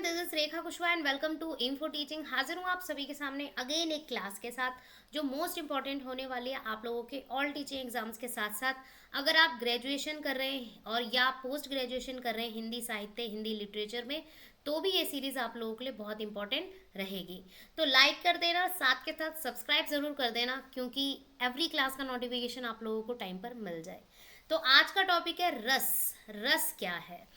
This is Rekha Kushwaha and welcome to info teaching. हाजिर हूँ आप सभी के सामने अगेन एक क्लास के साथ जो मोस्ट इंपॉर्टेंट होने वाली है आप लोगों के ऑल टीचिंग एग्जाम्स के साथ साथ अगर आप ग्रेजुएशन कर रहे हैं और या पोस्ट ग्रेजुएशन कर रहे हैं हिंदी साहित्य हिंदी लिटरेचर में, तो भी ये सीरीज आप लोगों के लिए बहुत इंपॉर्टेंट रहेगी। तो लाइक कर देना, साथ के साथ सब्सक्राइब जरूर कर देना क्योंकि एवरी क्लास का नोटिफिकेशन आप लोगों को टाइम पर मिल जाए। तो आज का टॉपिक है रस। रस क्या है?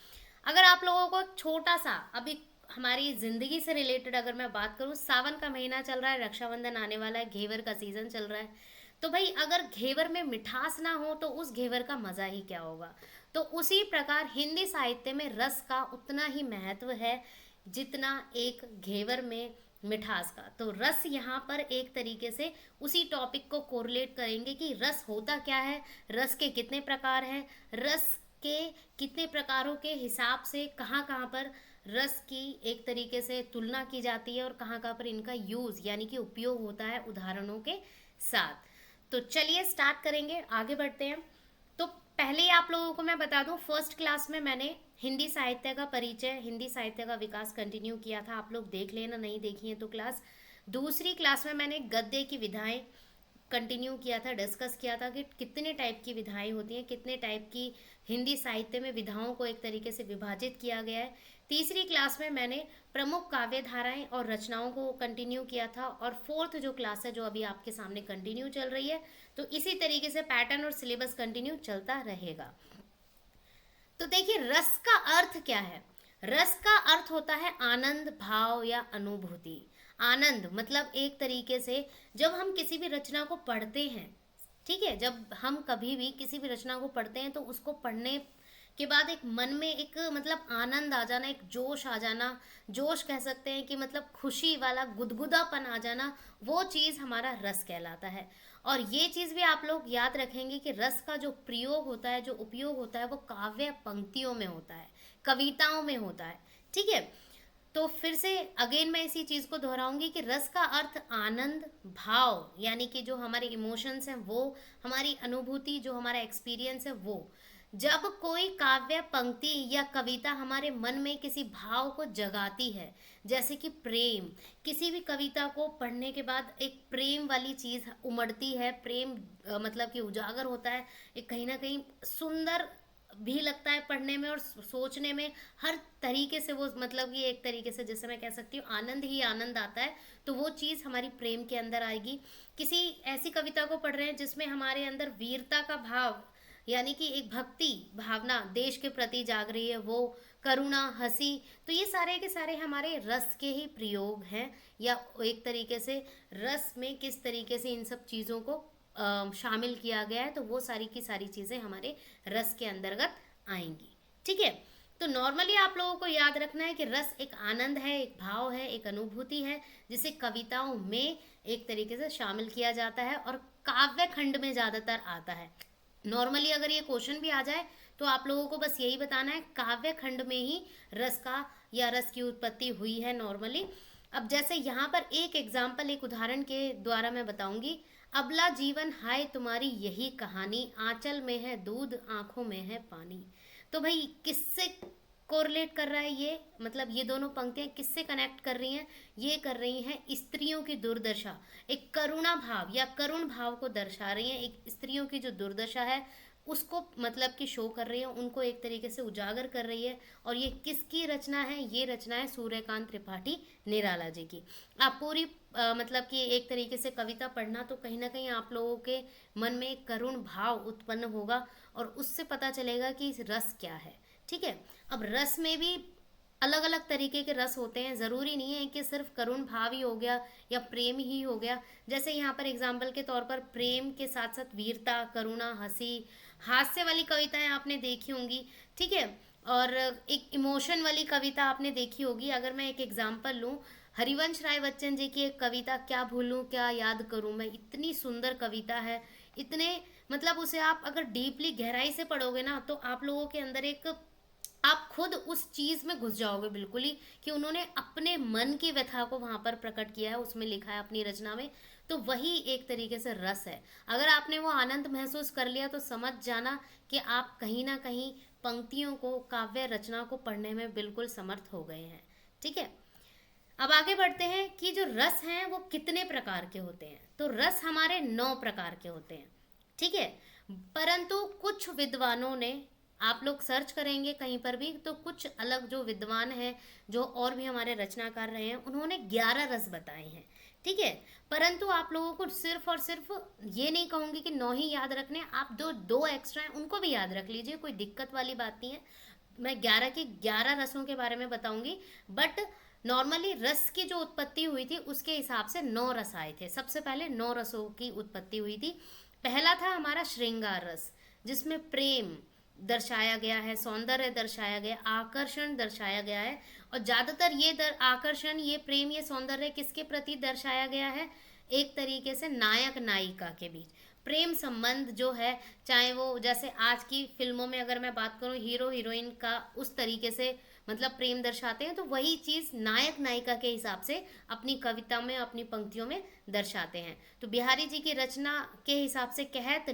अगर आप लोगों को छोटा सा अभी हमारी जिंदगी से रिलेटेड अगर मैं बात करूँ, सावन का महीना चल रहा है, रक्षाबंधन आने वाला है, घेवर का सीजन चल रहा है। तो भाई अगर घेवर में मिठास ना हो तो उस घेवर का मजा ही क्या होगा। तो उसी प्रकार हिंदी साहित्य में रस का उतना ही महत्व है जितना एक घेवर में मिठास का। तो रस यहाँ पर एक तरीके से उसी टॉपिक को कोरिलेट करेंगे कि रस होता क्या है, रस के कितने प्रकार हैं, रस के कितने प्रकारों के हिसाब से कहाँ कहाँ पर रस की एक तरीके से तुलना की जाती है और कहाँ कहाँ पर इनका यूज यानी कि उपयोग होता है उदाहरणों के साथ। तो चलिए स्टार्ट करेंगे, आगे बढ़ते हैं। तो पहले ही आप लोगों को मैं बता दूं, फर्स्ट क्लास में मैंने हिंदी साहित्य का परिचय, हिंदी साहित्य का विकास कंटिन्यू किया था। आप लोग देख लेना, नहीं देखी है तो क्लास। दूसरी क्लास में मैंने गद्य की विधाएं कंटिन्यू किया था, डिस्कस किया था कि कितने टाइप की विधाएं होती हैं, कितने टाइप की हिंदी साहित्य में विधाओं को एक तरीके से विभाजित किया गया है। तीसरी क्लास में मैंने प्रमुख काव्य धाराएं और रचनाओं को कंटिन्यू किया था। और फोर्थ जो क्लास है जो अभी आपके सामने कंटिन्यू चल रही है, तो इसी तरीके से पैटर्न और सिलेबस कंटिन्यू चलता रहेगा। तो देखिए रस का अर्थ क्या है। रस का अर्थ होता है आनंद, भाव या अनुभूति। आनंद मतलब एक तरीके से जब हम किसी भी रचना को पढ़ते हैं, ठीक है, जब हम कभी भी किसी भी रचना को पढ़ते हैं तो उसको पढ़ने के बाद एक मन में एक मतलब आनंद आ जाना, एक जोश आ जाना, जोश कह सकते हैं कि मतलब खुशी वाला गुदगुदापन आ जाना, वो चीज़ हमारा रस कहलाता है। और ये चीज़ भी आप लोग याद रखेंगे कि रस का जो प्रयोग होता है, जो उपयोग होता है, वो काव्य पंक्तियों में होता है, कविताओं में होता है। ठीक है, तो फिर से अगेन मैं इसी चीज़ को दोहराऊंगी कि रस का अर्थ आनंद, भाव यानी कि जो हमारे इमोशंस हैं वो, हमारी अनुभूति, जो हमारा एक्सपीरियंस है वो। जब कोई काव्य पंक्ति या कविता हमारे मन में किसी भाव को जगाती है, जैसे कि प्रेम, किसी भी कविता को पढ़ने के बाद एक प्रेम वाली चीज़ उमड़ती है, प्रेम मतलब कि उजागर होता है, एक कहीं ना कहीं सुंदर भी लगता है पढ़ने में और सोचने में, हर तरीके से वो मतलब कि एक तरीके से जैसे मैं कह सकती हूँ आनंद ही आनंद आता है। तो वो चीज़ हमारी प्रेम के अंदर आएगी। किसी ऐसी कविता को पढ़ रहे हैं जिसमें हमारे अंदर वीरता का भाव यानी कि एक भक्ति भावना देश के प्रति जाग रही है, वो करुणा, हंसी, तो ये सारे के सारे हमारे रस के ही प्रयोग हैं। या एक तरीके से रस में किस तरीके से इन सब चीज़ों को शामिल किया गया है, तो वो सारी की सारी चीज़ें हमारे रस के अंतर्गत आएंगी। ठीक है, तो नॉर्मली आप लोगों को याद रखना है कि रस एक आनंद है, एक भाव है, एक अनुभूति है जिसे कविताओं में एक तरीके से शामिल किया जाता है और काव्य खंड में ज़्यादातर आता है। नॉर्मली अगर ये क्वेश्चन भी आ जाए तो आप लोगों को बस यही बताना है काव्य खंड में ही रस का या रस की उत्पत्ति हुई है नॉर्मली। अब जैसे यहाँ पर एक एग्जाम्पल, एक उदाहरण के द्वारा मैं बताऊंगी। अबला जीवन हाय तुम्हारी यही कहानी, आंचल में है दूध आंखों में है पानी। तो भाई किससे कोरिलेट कर रहा है ये, मतलब ये दोनों पंक्तियां किससे कनेक्ट कर रही हैं? ये कर रही हैं स्त्रियों की दुर्दशा, एक करुणा भाव या करुण भाव को दर्शा रही हैं। एक स्त्रियों की जो दुर्दशा है उसको मतलब कि शो कर रही है, उनको एक तरीके से उजागर कर रही है। और ये किसकी रचना है? ये रचना है सूर्यकांत त्रिपाठी निराला जी की। आप पूरी मतलब कि एक तरीके से कविता पढ़ना तो कहीं ना कहीं आप लोगों के मन में एक करुण भाव उत्पन्न होगा और उससे पता चलेगा कि रस क्या है। ठीक है, अब रस में भी अलग अलग तरीके के रस होते हैं, ज़रूरी नहीं है कि सिर्फ करुण भाव ही हो गया या प्रेम ही हो गया। जैसे यहाँ पर एग्जाम्पल के तौर पर प्रेम के साथ साथ वीरता, करुणा, हंसी, हास्य वाली कविताएं आपने देखी होंगी। ठीक है, और एक इमोशन वाली कविता आपने देखी होगी। अगर मैं एक एग्जाम्पल लूँ, हरिवंश राय बच्चन जी की एक कविता क्या भूलूं क्या याद करूं मैं, इतनी सुंदर कविता है। इतने मतलब उसे आप अगर डीपली गहराई से पढ़ोगे ना तो आप लोगों के अंदर एक, आप खुद उस चीज में घुस जाओगे बिल्कुल ही कि उन्होंने अपने मन की व्यथा को वहां पर प्रकट किया है, उसमें लिखा है अपनी रचना में। तो वही एक तरीके से रस है। अगर आपने वो आनंद महसूस कर लिया तो समझ जाना कि आप कहीं ना कहीं पंक्तियों को, काव्य रचना को पढ़ने में बिल्कुल समर्थ हो गए हैं। ठीक है। अब आगे बढ़ते हैं कि जो रस हैं वो कितने प्रकार के होते हैं। तो रस हमारे 9 प्रकार के होते हैं, ठीक है। परंतु कुछ विद्वानों ने, आप लोग सर्च करेंगे कहीं पर भी तो कुछ अलग जो विद्वान हैं, जो और भी हमारे रचनाकार रहे हैं, उन्होंने 11 रस बताए हैं, ठीक है। परंतु आप लोगों को सिर्फ और सिर्फ ये नहीं कहूंगी कि 9 ही याद रखने, आप दो दो एक्स्ट्रा हैं उनको भी याद रख लीजिए, कोई दिक्कत वाली बात नहीं है। मैं 11 की 11 रसों के बारे में बताऊंगी, बट नॉर्मली रस की जो उत्पत्ति हुई थी उसके हिसाब से 9 रस आए थे। सबसे पहले 9 रसों की उत्पत्ति हुई थी। पहला था हमारा श्रृंगार रस, जिसमें प्रेम दर्शाया गया है, सौंदर्य दर्शाया गया, आकर्षण दर्शाया गया है। और ज्यादातर ये आकर्षण, ये प्रेम, ये सौंदर्य किसके प्रति दर्शाया गया है? एक तरीके से नायक नायिका के बीच प्रेम संबंध जो है, चाहे वो जैसे आज की फिल्मों में अगर मैं बात करूं हीरो हीरोइन का उस तरीके से मतलब प्रेम दर्शाते हैं, तो वही चीज नायक नायिका के हिसाब से अपनी कविता में, अपनी पंक्तियों में दर्शाते हैं। तो बिहारी जी की रचना के हिसाब से कहत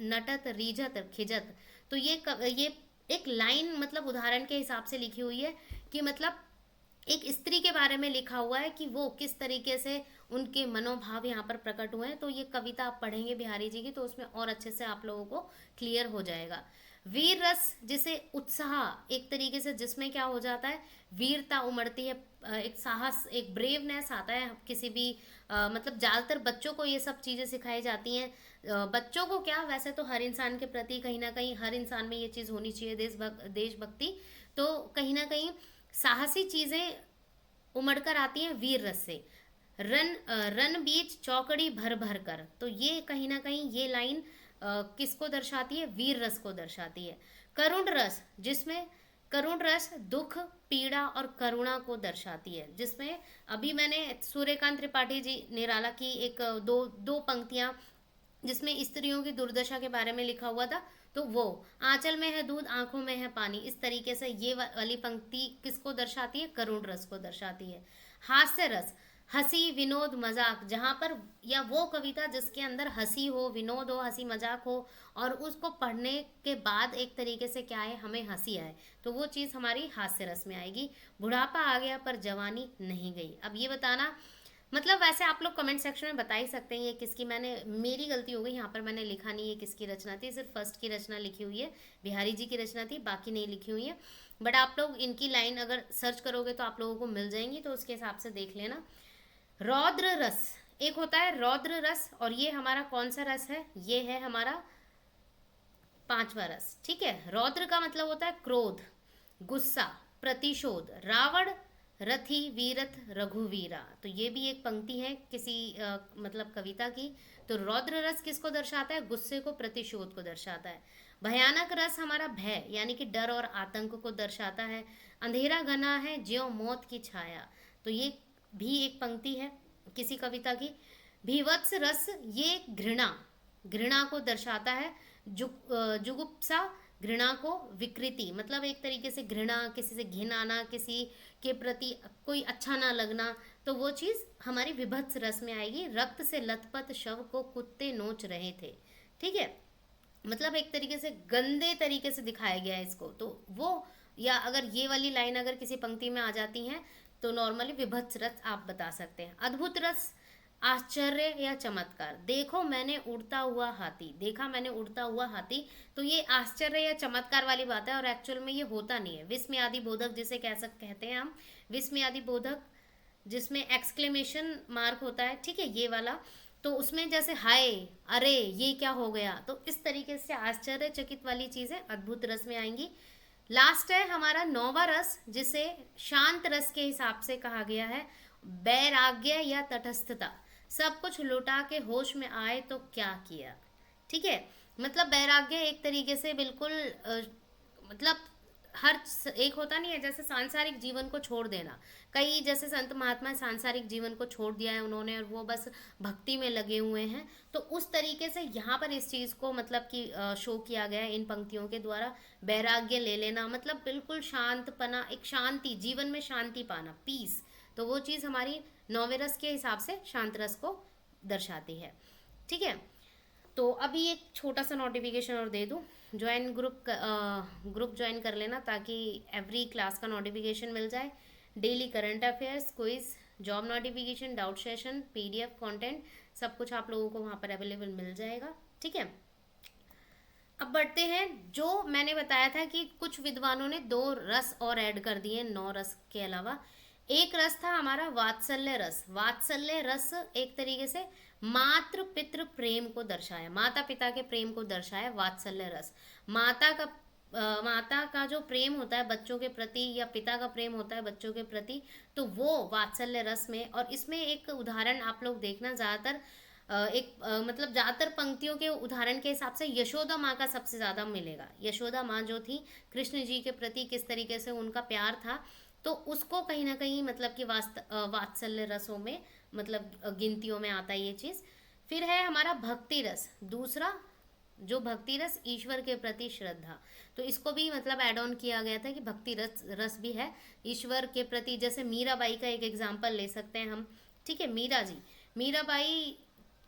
नटत रीझत खिजत, तो ये एक लाइन मतलब उदाहरण के हिसाब से लिखी हुई है कि मतलब एक स्त्री के बारे में लिखा हुआ है कि वो किस तरीके से उनके मनोभाव यहाँ पर प्रकट हुए हैं। तो ये कविता आप पढ़ेंगे बिहारी जी की तो उसमें और अच्छे से आप लोगों को क्लियर हो जाएगा। वीर रस, जिसे उत्साह एक तरीके से, जिसमें क्या हो जाता है, वीरता उमड़ती है, एक साहस, एक ब्रेवनेस आता है किसी भी मतलब ज्यादातर बच्चों को ये सब चीजें सिखाई जाती हैं। बच्चों को क्या, वैसे तो हर इंसान के प्रति कहीं ना कहीं हर इंसान में ये चीज होनी चाहिए, देशभक्ति। तो कहीं ना कहीं साहसी चीजें उमड़कर आती हैं वीर रस से। रन बीच चौकड़ी भर भर कर, तो ये कहीं ना कहीं ये लाइन किसको दर्शाती है? वीर रस को दर्शाती है। करुण रस, जिसमें करुण रस दुख, पीड़ा और करुणा को दर्शाती है, जिसमें अभी मैंने सूर्यकांत त्रिपाठी जी निराला की एक दो पंक्तियां जिसमें स्त्रियों की दुर्दशा के बारे में लिखा हुआ था, तो वो आंचल में है दूध आंखों में है पानी, इस तरीके से ये वाली पंक्ति किसको दर्शाती है? करुण रस को दर्शाती है। हास्य रस, हंसी विनोद मजाक, जहाँ पर, या वो कविता जिसके अंदर हंसी हो, विनोद हो, हंसी मजाक हो, और उसको पढ़ने के बाद एक तरीके से क्या है, हमें हंसी आए, तो वो चीज़ हमारी हास्य रस में आएगी। बुढ़ापा आ गया पर जवानी नहीं गई, अब ये बताना, मतलब वैसे आप लोग कमेंट सेक्शन में बता ही सकते हैं ये किसकी, मैंने, मेरी गलती हो गई यहाँ पर, मैंने लिखा नहीं है किसकी रचना थी, सिर्फ फर्स्ट की रचना लिखी हुई है, बिहारी जी की रचना थी, बाकी नहीं लिखी हुई है। बट आप लोग इनकी लाइन अगर सर्च करोगे तो आप लोगों को मिल जाएंगी, तो उसके हिसाब से देख लेना। रौद्र रस, एक होता है रौद्र रस, और ये हमारा कौन सा रस है? ये है हमारा 5वां रस, ठीक है। रौद्र का मतलब होता है क्रोध, गुस्सा, प्रतिशोध, रावण, रथी, वीरथ, रघुवीरा, तो ये भी एक पंक्ति है किसी मतलब कविता की। तो रौद्र रस किसको दर्शाता है? गुस्से को, प्रतिशोध को दर्शाता है। भयानक रस हमारा भय यानी कि डर और आतंक को दर्शाता है। अंधेरा घना है ज्यों मौत की छाया, तो ये भी एक पंक्ति है किसी कविता की। भीवत्स रस, ये घृणा, घृणा को दर्शाता है। जुगुप्सा, घृणा को, विकृति मतलब एक तरीके से घृणा, किसी से घिन आना, किसी के प्रति कोई अच्छा ना लगना, तो वो चीज़ हमारी विभत्स रस में आएगी। रक्त से लथपथ शव को कुत्ते नोच रहे थे, ठीक है, मतलब एक तरीके से गंदे तरीके से दिखाया गया है इसको, तो वो, या अगर ये वाली लाइन अगर किसी पंक्ति में आ जाती हैं तो नॉर्मली विभत्स रस आप बता सकते हैं। अद्भुत रस, आश्चर्य या चमत्कार, देखो मैंने उड़ता हुआ हाथी, देखा मैंने उड़ता हुआ हाथी, तो ये आश्चर्य या चमत्कार वाली बात है, और एक्चुअल में ये होता नहीं है। विस्मयादि बोधक जिसे कहते हैं हम, विस्मयादि बोधक जिसमें एक्सक्लेमेशन मार्क होता है, ठीक है, ये वाला, तो उसमें जैसे हाय, अरे, ये क्या हो गया, तो इस तरीके से आश्चर्यचकित वाली चीजें अद्भुत रस में आएंगी। लास्ट है हमारा 9वां रस, जिसे शांत रस के हिसाब से कहा गया है। वैराग्य या तटस्थता, सब कुछ लुटा के होश में आए तो क्या किया, ठीक है, मतलब वैराग्य एक तरीके से बिल्कुल मतलब हर एक होता नहीं है, जैसे सांसारिक जीवन को छोड़ देना, कई जैसे संत महात्मा सांसारिक जीवन को छोड़ दिया है उन्होंने, और वो बस भक्ति में लगे हुए हैं, तो उस तरीके से यहाँ पर इस चीज़ को मतलब कि शो किया गया है इन पंक्तियों के द्वारा। वैराग्य ले लेना मतलब बिल्कुल शांतपना, एक शांति, जीवन में शांति पाना, पीस, तो वो चीज़ हमारी 9वें रस के हिसाब से शांत रस को दर्शाती है, ठीक है। तो अभी एक छोटा सा नोटिफिकेशन और दे दूँ, ग्रुप ज्वाइन कर लेना ताकि एवरी क्लास का नोटिफिकेशन मिल जाए। Daily current affairs, quiz, job notification, doubt session, PDF content, सब कुछ आप लोगों को वहाँ पर अवेलेबल मिल जाएगा। ठीक है, अब बढ़ते हैं। जो मैंने बताया था कि कुछ विद्वानों ने 2 रस और ऐड कर दिए 9 रस के अलावा। एक रस था हमारा वात्सल्य रस। वात्सल्य रस एक तरीके से मातृ पितृ प्रेम को दर्शाया, माता पिता के प्रेम को दर्शाया वात्सल्य रस। माता का जो प्रेम होता है बच्चों के प्रति, या पिता का प्रेम होता है बच्चों के प्रति, तो वो वात्सल्य रस में। और इसमें एक उदाहरण आप लोग देखना, ज़्यादातर मतलब ज़्यादातर पंक्तियों के उदाहरण के हिसाब से यशोदा माँ का सबसे ज़्यादा मिलेगा। यशोदा माँ जो थी, कृष्ण जी के प्रति किस तरीके से उनका प्यार था, तो उसको कहीं ना कहीं मतलब कि वात्सल्य रसों में, मतलब गिनतियों में आता है ये चीज़। फिर है हमारा भक्ति रस, दूसरा जो भक्ति रस, ईश्वर के प्रति श्रद्धा। तो इसको भी मतलब ऐड ऑन किया गया था कि भक्ति रस भी है ईश्वर के प्रति। जैसे मीराबाई का एक एग्जाम्पल ले सकते हैं हम। ठीक है, मीराबाई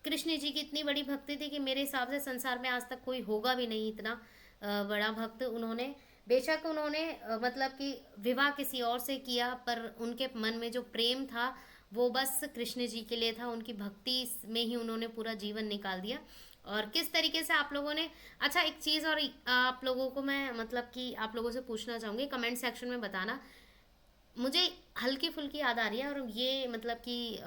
कृष्ण जी की इतनी बड़ी भक्ति थी कि मेरे हिसाब से संसार में आज तक कोई होगा भी नहीं इतना बड़ा भक्त। उन्होंने बेशक उन्होंने मतलब कि विवाह किसी और से किया, पर उनके मन में जो प्रेम था वो बस कृष्ण जी के लिए था। उनकी भक्ति में ही उन्होंने पूरा जीवन निकाल दिया। और किस तरीके से आप लोगों ने, अच्छा एक चीज़ और आप लोगों को मैं मतलब कि आप लोगों से पूछना चाहूँगी, कमेंट सेक्शन में बताना। मुझे हल्की फुल्की याद आ रही है, और ये मतलब कि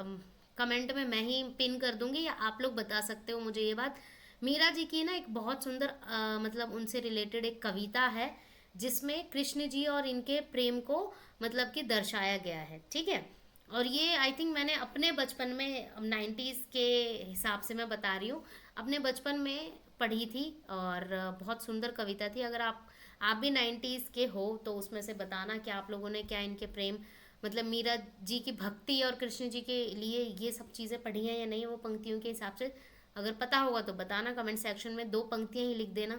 कमेंट में मैं ही पिन कर दूंगी, या आप लोग बता सकते हो मुझे ये बात। मीरा जी की ना एक बहुत सुंदर मतलब उनसे रिलेटेड एक कविता है, जिसमें कृष्ण जी और इनके प्रेम को मतलब कि दर्शाया गया है। ठीक है, और ये आई थिंक मैंने अपने बचपन में 90s के हिसाब से मैं बता रही हूँ, अपने बचपन में पढ़ी थी, और बहुत सुंदर कविता थी। अगर आप भी 90s के हो तो उसमें से बताना कि आप लोगों ने क्या इनके प्रेम, मतलब मीरा जी की भक्ति और कृष्ण जी के लिए ये सब चीज़ें पढ़ी हैं या नहीं, वो पंक्तियों के हिसाब से अगर पता होगा तो बताना कमेंट सेक्शन में। 2 पंक्तियां ही लिख देना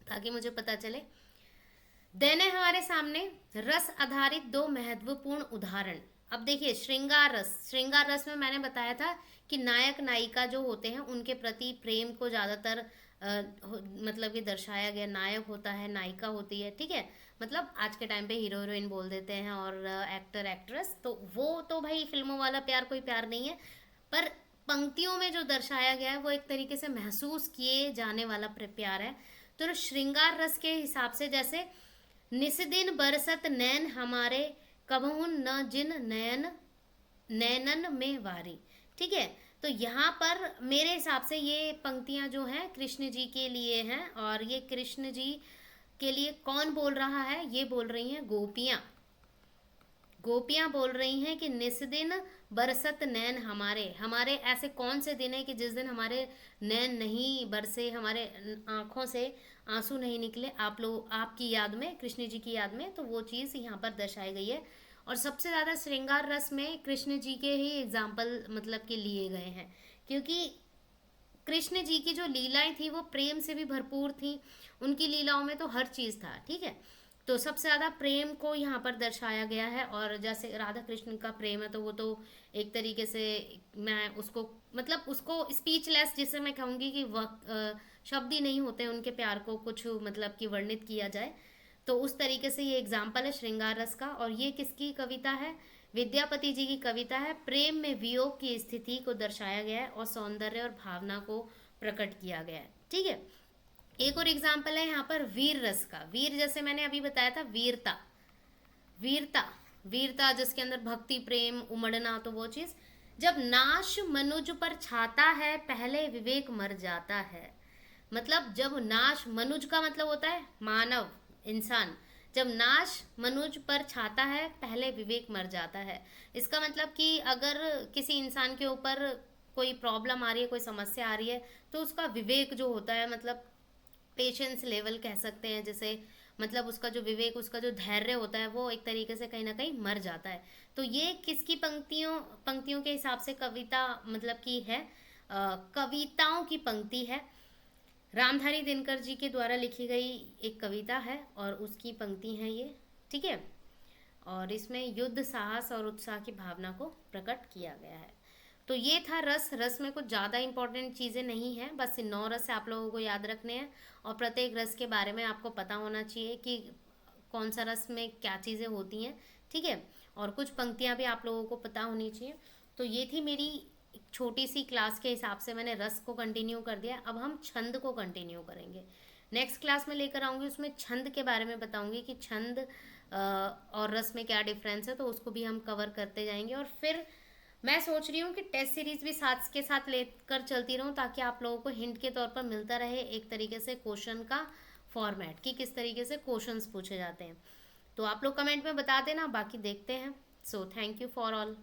ताकि मुझे पता चले। देने हमारे सामने रस आधारित 2 महत्वपूर्ण उदाहरण। अब देखिए, श्रृंगार रस। श्रृंगार रस में मैंने बताया था कि नायक नायिका जो होते हैं उनके प्रति प्रेम को ज़्यादातर मतलब कि दर्शाया गया। नायक होता है, नायिका होती है। ठीक है, मतलब आज के टाइम पे हीरो हीरोइन बोल देते हैं, और एक्टर एक्ट्रेस, तो वो तो भाई फिल्मों वाला प्यार कोई प्यार नहीं है। पर पंक्तियों में जो दर्शाया गया है वो एक तरीके से महसूस किए जाने वाला प्यार है। तो श्रृंगार रस के हिसाब से, जैसे निस्दिन बरसत नैन हमारे, कबहुन न जिन नयन नैनन में वारी। ठीक है, तो यहाँ पर मेरे हिसाब से ये पंक्तियाँ जो हैं कृष्ण जी के लिए हैं, और ये कृष्ण जी के लिए कौन बोल रहा है, ये बोल रही हैं गोपियाँ। गोपियाँ बोल रही हैं कि निस्दिन बरसत नैन हमारे, हमारे ऐसे कौन से दिन है कि जिस दिन हमारे नैन नहीं बरसे, हमारे आँखों से आंसू नहीं निकले आप लोग, आपकी याद में, कृष्ण जी की याद में। तो वो चीज़ यहाँ पर दर्शाई गई है। और सबसे ज़्यादा श्रृंगार रस में कृष्ण जी के ही एग्जाम्पल मतलब कि लिए गए हैं, क्योंकि कृष्ण जी की जो लीलाएं थी वो प्रेम से भी भरपूर थी। उनकी लीलाओं में तो हर चीज़ था। ठीक है, तो सबसे ज़्यादा प्रेम को यहाँ पर दर्शाया गया है। और जैसे राधा कृष्ण का प्रेम है, तो वो तो एक तरीके से मैं उसको मतलब उसको स्पीचलेस, जिसे मैं कहूँगी कि शब्द ही नहीं होते उनके प्यार को कुछ मतलब कि वर्णित किया जाए। तो उस तरीके से ये एग्जाम्पल है श्रृंगार रस का। और ये किसकी कविता है? विद्यापति जी की कविता है। प्रेम में वियोग की स्थिति को दर्शाया गया है, और सौंदर्य और भावना को प्रकट किया गया है। ठीक है, एक और एग्जाम्पल है यहाँ पर वीर रस का। वीर, जैसे मैंने अभी बताया था, वीरता वीरता वीरता जिसके अंदर भक्ति प्रेम उमड़ना, तो वो चीज। जब नाश मनुज पर छाता है, पहले विवेक मर जाता है। मतलब जब नाश, मनुज का मतलब होता है मानव, इंसान। जब नाश मनुज पर छाता है, पहले विवेक मर जाता है। इसका मतलब कि अगर किसी इंसान के ऊपर कोई प्रॉब्लम आ रही है, कोई समस्या आ रही है, तो उसका विवेक जो होता है, मतलब पेशेंस लेवल कह सकते हैं जिसे, मतलब उसका जो विवेक, उसका जो धैर्य होता है, वो एक तरीके से कहीं ना कहीं मर जाता है। तो ये किसकी पंक्तियों के हिसाब से कविता मतलब की है? कविताओं की पंक्ति है। रामधारी दिनकर जी के द्वारा लिखी गई एक कविता है, और उसकी पंक्ति है ये। ठीक है, और इसमें युद्ध, साहस और उत्साह की भावना को प्रकट किया गया है। तो ये था रस। रस में कुछ ज़्यादा इंपॉर्टेंट चीज़ें नहीं हैं, बस 9 रस आप लोगों को याद रखने हैं, और प्रत्येक रस के बारे में आपको पता होना चाहिए कि कौन सा रस में क्या चीज़ें होती हैं, ठीक है। और कुछ पंक्तियाँ भी आप लोगों को पता होनी चाहिए। तो ये थी मेरी एक छोटी सी क्लास के हिसाब से, मैंने रस को कंटिन्यू कर दिया। अब हम छंद को कंटिन्यू करेंगे। नेक्स्ट क्लास में लेकर आऊँगी, उसमें छंद के बारे में बताऊँगी कि छंद और रस में क्या डिफरेंस है, तो उसको भी हम कवर करते जाएंगे। और फिर मैं सोच रही हूँ कि टेस्ट सीरीज भी साथ के साथ लेकर चलती रहूँ, ताकि आप लोगों को हिंट के तौर पर मिलता रहे एक तरीके से क्वेश्चन का फॉर्मेट, कि किस तरीके से क्वेश्चंस पूछे जाते हैं। तो आप लोग कमेंट में बता देना, बाकी देखते हैं। So thank you for all.